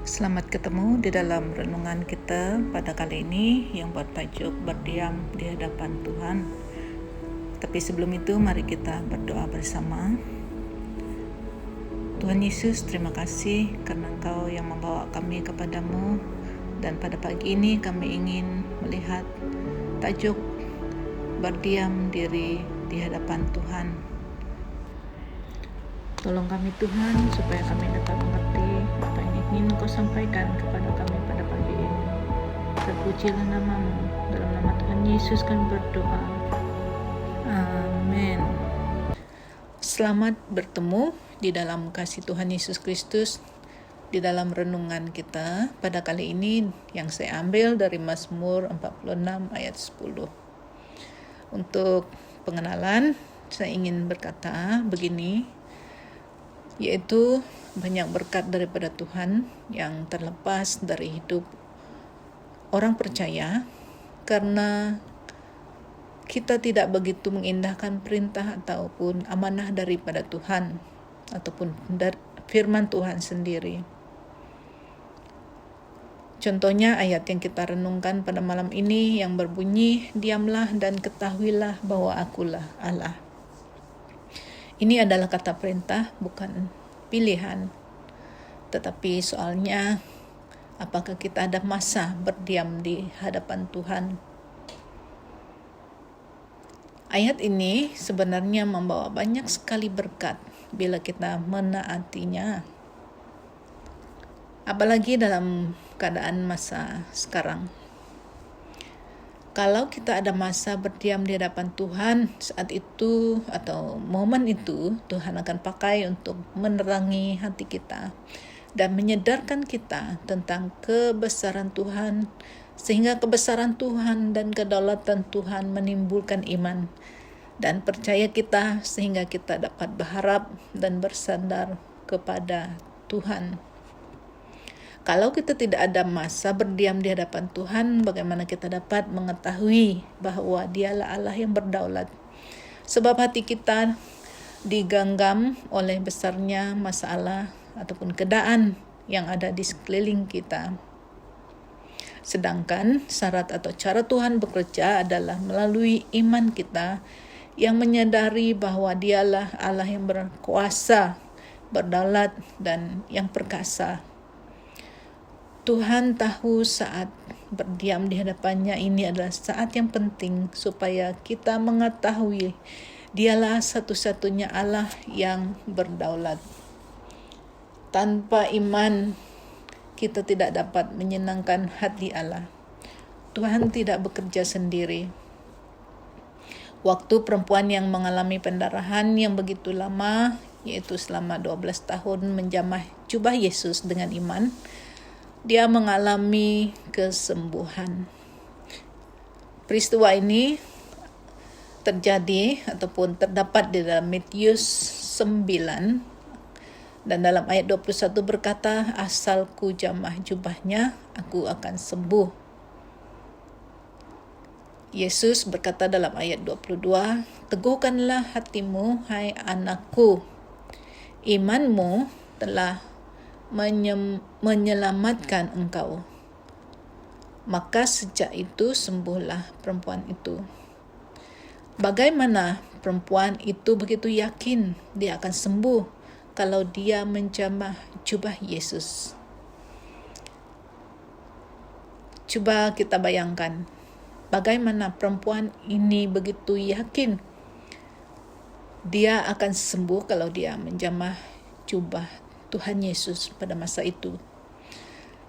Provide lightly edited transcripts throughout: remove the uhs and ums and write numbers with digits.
Selamat ketemu di dalam renungan kita pada kali ini yang bertajuk berdiam di hadapan Tuhan. Tapi sebelum itu mari kita berdoa bersama. Tuhan Yesus, terima kasih karena Engkau yang membawa kami kepadamu, dan pada pagi ini kami ingin melihat tajuk berdiam diri di hadapan Tuhan. Tolong kami Tuhan supaya kami dapat mengerti apa yang ingin Kau sampaikan kepada kami pada pagi ini. Terpujilah nama-Mu, dalam nama Tuhan Yesus kami berdoa. Amin. Selamat bertemu di dalam kasih Tuhan Yesus Kristus di dalam renungan kita pada kali ini yang saya ambil dari Mazmur 46 ayat 10. Untuk pengenalan, saya ingin berkata begini, yaitu banyak berkat daripada Tuhan yang terlepas dari hidup orang percaya karena kita tidak begitu mengindahkan perintah ataupun amanah daripada Tuhan ataupun dari firman Tuhan sendiri. Contohnya ayat yang kita renungkan pada malam ini yang berbunyi, diamlah dan ketahuilah bahwa akulah Allah. Ini adalah kata perintah, bukan pilihan. Tetapi soalnya, apakah kita ada masa berdiam di hadapan Tuhan? Ayat ini sebenarnya membawa banyak sekali berkat bila kita menaatinya. Apalagi dalam keadaan masa sekarang. Kalau kita ada masa berdiam di hadapan Tuhan, saat itu atau momen itu Tuhan akan pakai untuk menerangi hati kita dan menyadarkan kita tentang kebesaran Tuhan, sehingga kebesaran Tuhan dan kedaulatan Tuhan menimbulkan iman dan percaya kita sehingga kita dapat berharap dan bersandar kepada Tuhan. Kalau kita tidak ada masa berdiam di hadapan Tuhan, bagaimana kita dapat mengetahui bahwa Dialah Allah yang berdaulat? Sebab hati kita digenggam oleh besarnya masalah ataupun keadaan yang ada di sekeliling kita. Sedangkan syarat atau cara Tuhan bekerja adalah melalui iman kita yang menyadari bahwa Dialah Allah yang berkuasa, berdaulat, dan yang perkasa. Tuhan tahu saat berdiam di hadapannya ini adalah saat yang penting supaya kita mengetahui Dialah satu-satunya Allah yang berdaulat. Tanpa iman, kita tidak dapat menyenangkan hati Allah. Tuhan tidak bekerja sendiri. Waktu perempuan yang mengalami pendarahan yang begitu lama, yaitu selama 12 tahun menjamah jubah Yesus dengan iman, dia mengalami kesembuhan. Peristiwa ini terjadi ataupun terdapat di dalam Matius 9 dan dalam ayat 21 berkata, asalku jamah jubahnya, aku akan sembuh. Yesus berkata dalam ayat 22, teguhkanlah hatimu, hai anakku, imanmu telah menyelamatkan engkau. Maka sejak itu sembuhlah perempuan itu. Bagaimana perempuan itu begitu yakin dia akan sembuh kalau dia menjamah jubah Yesus? Coba kita bayangkan, bagaimana perempuan ini begitu yakin dia akan sembuh kalau dia menjamah jubah Tuhan Yesus pada masa itu.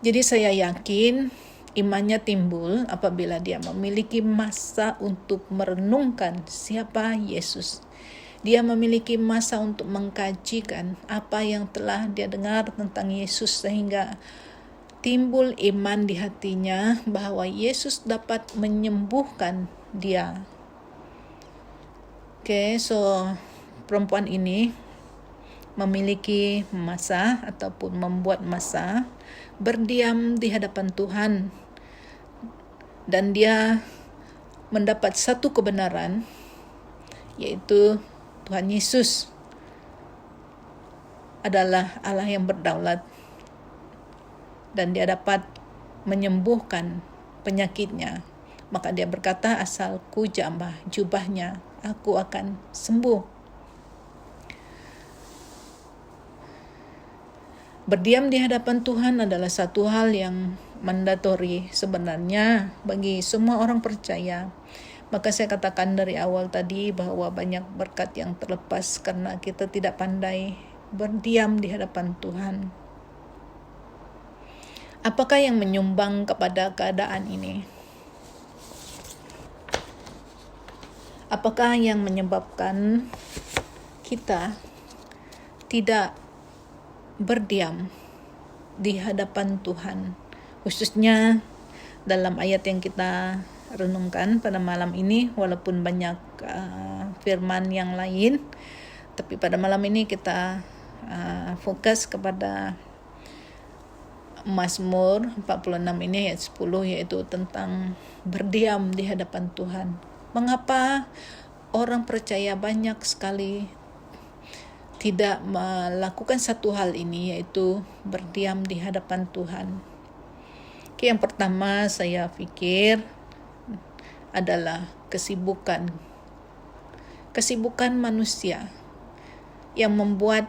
Jadi saya yakin imannya timbul apabila dia memiliki masa untuk merenungkan siapa Yesus. Dia memiliki masa untuk mengkajikan apa yang telah dia dengar tentang Yesus sehingga timbul iman di hatinya bahwa Yesus dapat menyembuhkan dia. So perempuan ini memiliki masa ataupun membuat masa berdiam di hadapan Tuhan, dan dia mendapat satu kebenaran, yaitu Tuhan Yesus adalah Allah yang berdaulat. dan dia dapat menyembuhkan penyakitnya. Maka dia berkata, asalku jamah jubahnya, aku akan sembuh. Berdiam di hadapan Tuhan adalah satu hal yang mandatori sebenarnya bagi semua orang percaya. Maka saya katakan dari awal tadi bahwa banyak berkat yang terlepas karena kita tidak pandai berdiam di hadapan Tuhan. Apakah yang menyumbang kepada keadaan ini? Apakah yang menyebabkan kita tidak berdiam di hadapan Tuhan? Khususnya dalam ayat yang kita renungkan pada malam ini, walaupun banyak firman yang lain, tapi pada malam ini kita fokus kepada Mazmur 46 ini ayat 10, yaitu tentang berdiam di hadapan Tuhan. Mengapa orang percaya banyak sekali tidak melakukan satu hal ini, yaitu berdiam di hadapan Tuhan? Yang pertama saya pikir adalah kesibukan manusia yang membuat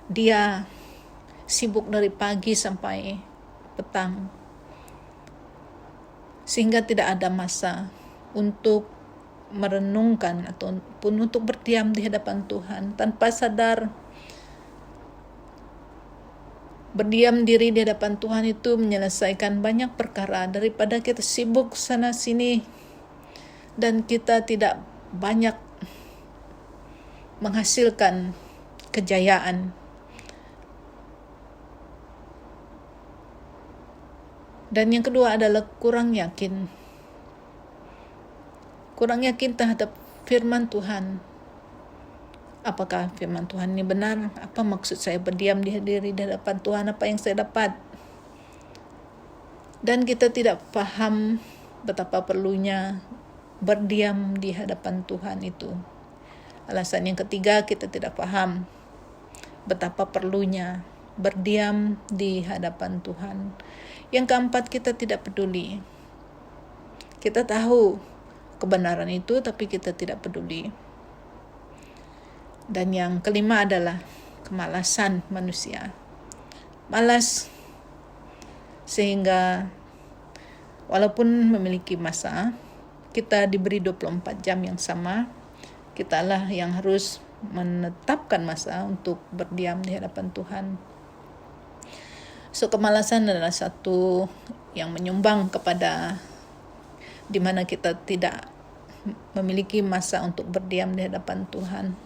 dia sibuk dari pagi sampai petang, sehingga tidak ada masa untuk merenungkan ataupun untuk berdiam di hadapan Tuhan. Tanpa sadar, berdiam diri di hadapan Tuhan itu menyelesaikan banyak perkara daripada kita sibuk sana sini dan kita tidak banyak menghasilkan kejayaan. Dan yang kedua adalah kurang yakin terhadap firman Tuhan. Apakah firman Tuhan ini benar? Apa maksud saya berdiam di hadapan Tuhan? Apa yang saya dapat? Dan kita tidak paham betapa perlunya berdiam di hadapan Tuhan itu. Alasan yang ketiga, kita tidak paham betapa perlunya berdiam di hadapan Tuhan. Yang keempat, kita tidak peduli. Kita tahu kebenaran itu, tapi kita tidak peduli. Dan yang kelima adalah kemalasan manusia. Malas sehingga walaupun memiliki masa, kita diberi 24 jam yang sama, kitalah yang harus menetapkan masa untuk berdiam di hadapan Tuhan. So, kemalasan adalah satu yang menyumbang kepada di mana kita tidak memiliki masa untuk berdiam di hadapan Tuhan.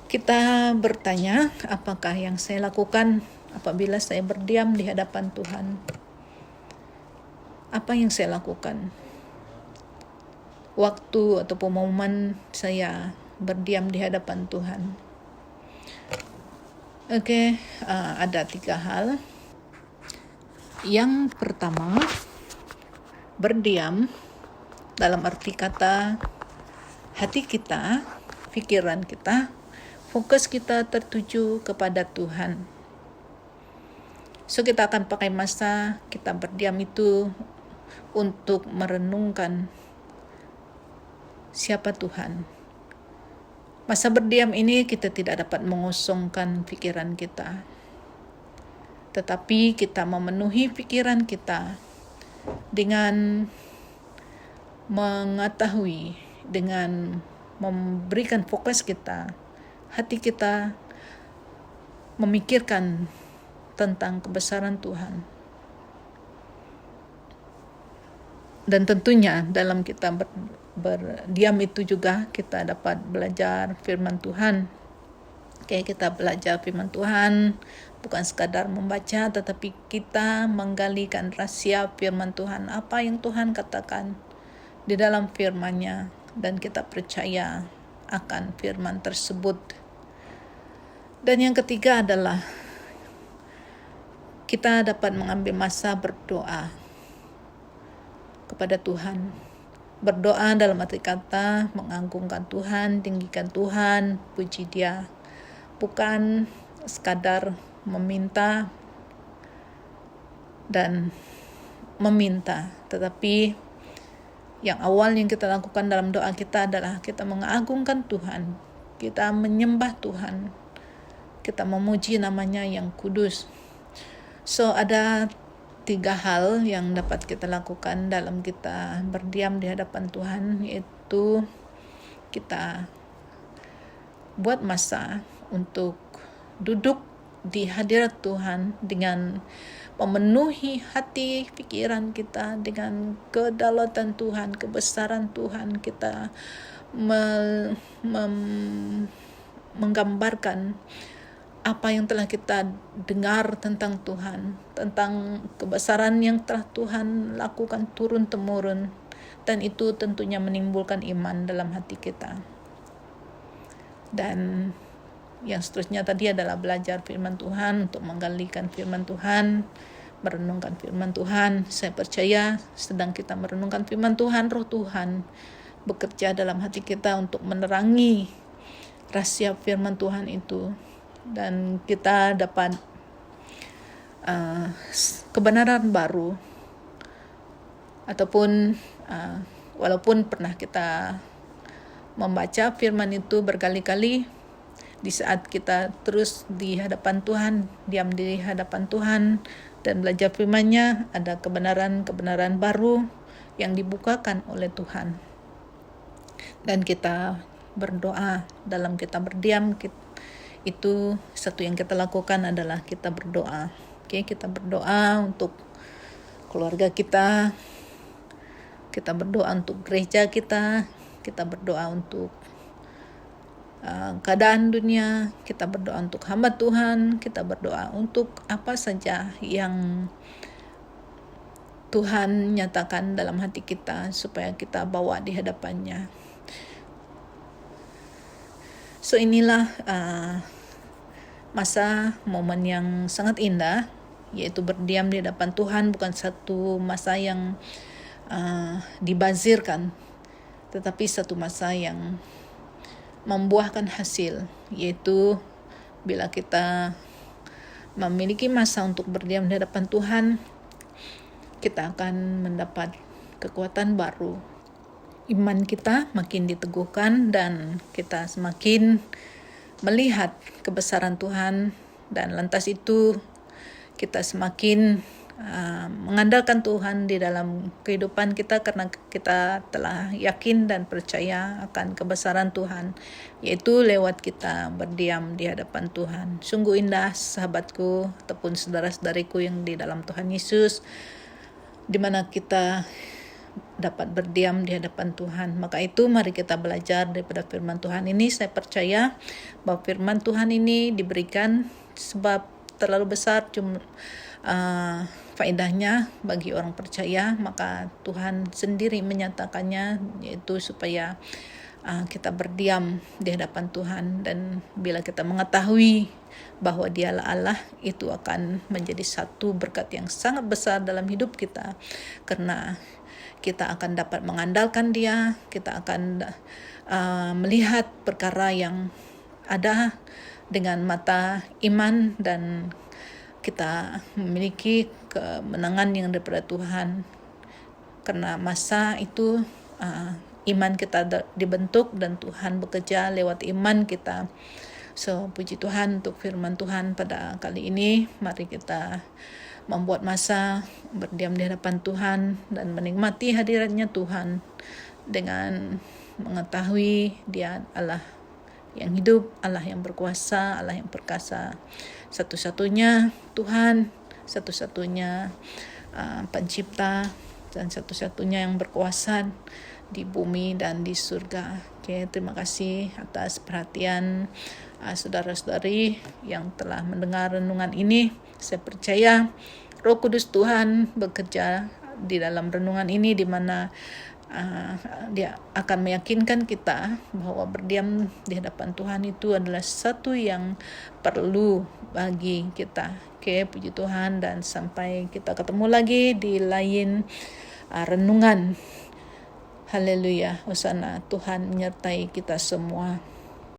Kita bertanya, apakah yang saya lakukan apabila saya berdiam di hadapan Tuhan? Apa yang saya lakukan? Waktu ataupun momen saya berdiam di hadapan Tuhan. Ada 3 hal. Yang pertama, berdiam dalam arti kata hati kita, pikiran kita, fokus kita tertuju kepada Tuhan. So, kita akan pakai masa kita berdiam itu untuk merenungkan siapa Tuhan. Masa berdiam ini kita tidak dapat mengosongkan pikiran kita, tetapi kita memenuhi pikiran kita dengan mengetahui, dengan memberikan fokus kita, hati kita memikirkan tentang kebesaran Tuhan. Dan tentunya dalam kita berdiam itu juga kita dapat belajar firman Tuhan. Kita belajar firman Tuhan bukan sekadar membaca, tetapi kita menggalikan rahasia firman Tuhan, apa yang Tuhan katakan di dalam firman-Nya, dan kita percaya akan firman tersebut. Dan yang ketiga adalah kita dapat mengambil masa berdoa kepada Tuhan. Berdoa dalam arti kata mengagungkan Tuhan, tinggikan Tuhan, puji Dia. Bukan sekadar meminta dan meminta, tetapi yang awal yang kita lakukan dalam doa kita adalah kita mengagungkan Tuhan, kita menyembah Tuhan, kita memuji namanya yang kudus. So ada 3 hal yang dapat kita lakukan dalam kita berdiam di hadapan Tuhan, yaitu kita buat masa untuk duduk di hadirat Tuhan dengan memenuhi hati pikiran kita dengan kedaulatan Tuhan, kebesaran Tuhan. Kita menggambarkan apa yang telah kita dengar tentang Tuhan, tentang kebesaran yang telah Tuhan lakukan turun-temurun, dan itu tentunya menimbulkan iman dalam hati kita. Dan yang seterusnya tadi adalah belajar firman Tuhan, untuk menggalikan firman Tuhan, merenungkan firman Tuhan. Saya percaya sedang kita merenungkan firman Tuhan, Roh Tuhan bekerja dalam hati kita untuk menerangi rahasia firman Tuhan itu, dan kita dapat kebenaran baru, ataupun walaupun pernah kita membaca firman itu berkali-kali, di saat kita terus di hadapan Tuhan, diam di hadapan Tuhan dan belajar firman-Nya, ada kebenaran-kebenaran baru yang dibukakan oleh Tuhan. Dan kita berdoa dalam kita berdiam, itu satu yang kita lakukan adalah kita berdoa. Kita berdoa untuk keluarga kita berdoa untuk gereja kita berdoa untuk keadaan dunia, kita berdoa untuk hamba Tuhan, kita berdoa untuk apa saja yang Tuhan nyatakan dalam hati kita supaya kita bawa di hadapannya. So inilah masa momen yang sangat indah, yaitu berdiam di hadapan Tuhan. Bukan satu masa yang dibazirkan, tetapi satu masa yang membuahkan hasil, yaitu bila kita memiliki masa untuk berdiam di hadapan Tuhan, kita akan mendapat kekuatan baru. Iman kita makin diteguhkan dan kita semakin melihat kebesaran Tuhan, dan lantas itu kita semakin mengandalkan Tuhan di dalam kehidupan kita, karena kita telah yakin dan percaya akan kebesaran Tuhan, yaitu lewat kita berdiam di hadapan Tuhan. Sungguh indah sahabatku ataupun saudara-saudariku yang di dalam Tuhan Yesus, di mana kita dapat berdiam di hadapan Tuhan. Maka itu mari kita belajar daripada firman Tuhan ini. Saya percaya bahwa firman Tuhan ini diberikan sebab terlalu besar faedahnya bagi orang percaya, maka Tuhan sendiri menyatakannya, yaitu supaya kita berdiam di hadapan Tuhan. Dan bila kita mengetahui bahwa Dialah Allah, itu akan menjadi satu berkat yang sangat besar dalam hidup kita, karena kita akan dapat mengandalkan Dia, kita akan melihat perkara yang ada dengan mata iman, dan kita memiliki kemenangan yang daripada Tuhan, karena masa itu iman kita dibentuk dan Tuhan bekerja lewat iman kita. So puji Tuhan untuk firman Tuhan pada kali ini. Mari kita membuat masa berdiam di hadapan Tuhan dan menikmati hadiratnya Tuhan dengan mengetahui Dia Allah yang hidup, Allah yang berkuasa, Allah yang perkasa, satu-satunya Tuhan, satu-satunya pencipta, dan satu-satunya yang berkuasa di bumi dan di surga. Terima kasih atas perhatian saudara-saudari yang telah mendengar renungan ini. Saya percaya Roh Kudus Tuhan bekerja di dalam renungan ini, di mana Dia akan meyakinkan kita bahwa berdiam di hadapan Tuhan itu adalah satu yang perlu bagi kita. Puji Tuhan, dan sampai kita ketemu lagi di lain renungan. Haleluya, hosana, Tuhan menyertai kita semua.